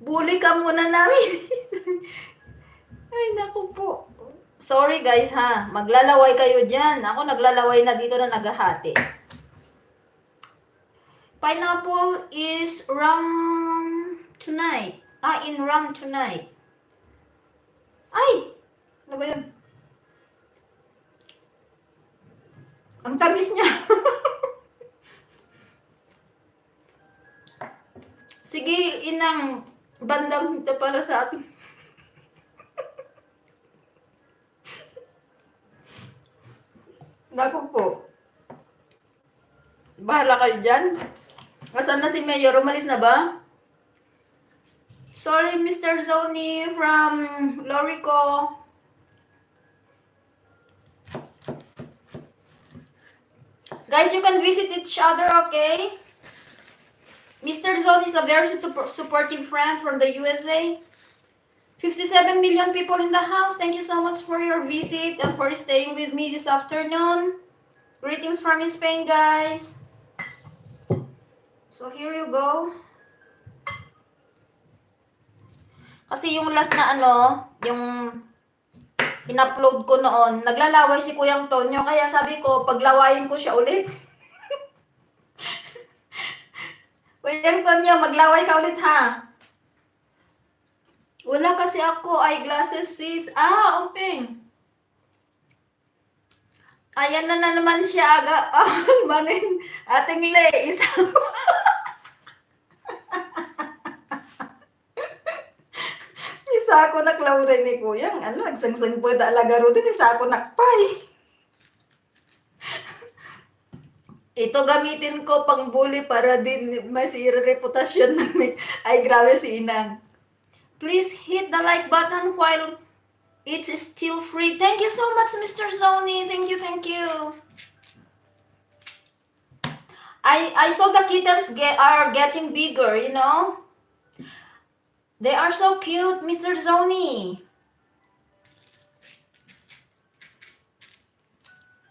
Bully ka muna namin. Ay, naku po. Sorry guys ha. Maglalaway kayo dyan. Ako naglalaway na dito na naghahati. Pineapple is rum tonight. In rum tonight. Ay! Ano ba yun? Ang tamis niya. Sige, inang bandang ito para sa atin. Naku po. Bahala kayo dyan. Asan na si Mayor? Umalis na ba? Sorry, Mr. Zoni from Lorico. Guys, you can visit each other, okay? Mr. Zoni is a very supportive friend from the USA. 57 million people in the house. Thank you so much for your visit and for staying with me this afternoon. Greetings from Spain, guys. So here you go. Kasi yung last na yung in-upload ko noon, naglalaway si Kuyang Tonyo. Kaya sabi ko, paglawayin ko siya ulit. Kuyang Tonyo, maglaway ka ulit ha. Wala kasi ako eyeglasses, sis. Okay. Ayan na naman siya aga. Manin. Ating Le, isang... isa ako naklauray ni Kuyang. Nagsangsang po da alagaro din. Isa ako nakpay. Ito gamitin ko pang bully para din masira reputasyon namin. Ay, grabe si Inang. Please hit the like button while it's still free. Thank you so much, Mr. Zoni. Thank you, thank you. I saw the kittens are getting bigger, you know. They are so cute, Mr. Zoni.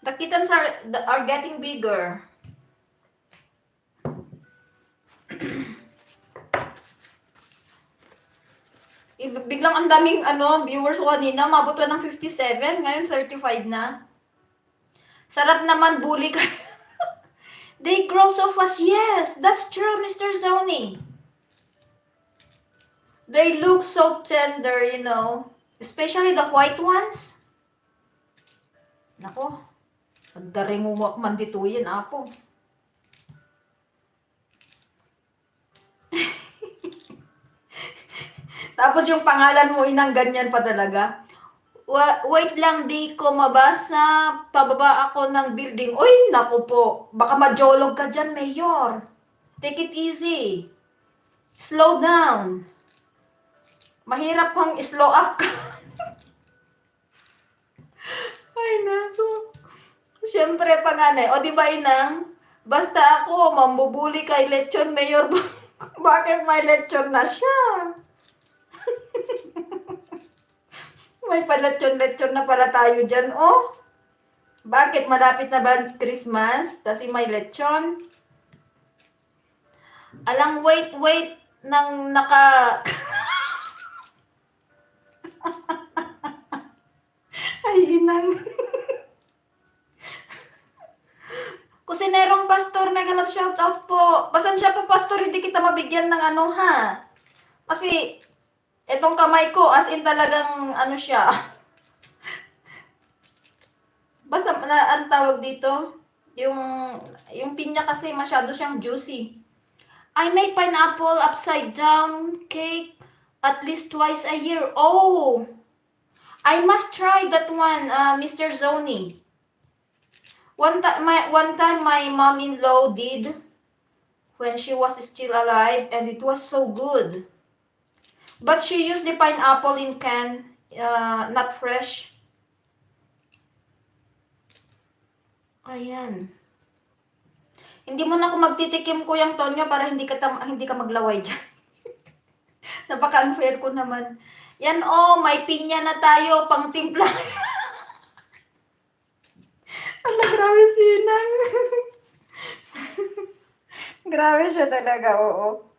The kittens are getting bigger. Biglang ang daming viewers ko kanina, mabot pa ng 57, ngayon 35 na. Sarap naman bully ka. They grow so fast. Yes, that's true, Mr. Zoni. They look so tender, you know. Especially the white ones. Nako, daring uwak man dito yan, apo. Tapos yung pangalan mo, Inang, ganyan pa talaga. Wait lang, di ko mabasa. Pababa ako ng building. Uy, naku po. Baka majolog ka dyan, Mayor. Take it easy. Slow down. Mahirap kang slow up ka. Ay, naku. Siyempre, panganay. O, di ba, Inang? Basta ako, mambubuli kay Lechon, Mayor. Bakit may lechon na siya? May palechon-lechon na pala tayo dyan, oh. Bakit? Malapit na ba Christmas? Kasi may lechon. Alang wait nang naka... Ay, Inang. Kusinerong pastor, naganap shoutout po. Pasensya po, pastor, hindi kita mabigyan ng ha. Kasi... etong kamay ko, as in talagang, siya. Basta, ang tawag dito, yung pinya kasi masyado siyang juicy. I make pineapple upside down cake at least twice a year. Oh! I must try that one, Mr. Zoni. One time my mom-in-law did when she was still alive, and it was so good. But she used the pineapple in can, not fresh. Ayan. Hindi mo na ako magtitikim, Kuyang Tonyo, para hindi ka maglaway dyan. Napaka-unfair ko naman. Yan, may pinya na tayo, pang timpla. Ala, grabe si Inang. Grabe siya talaga, oo.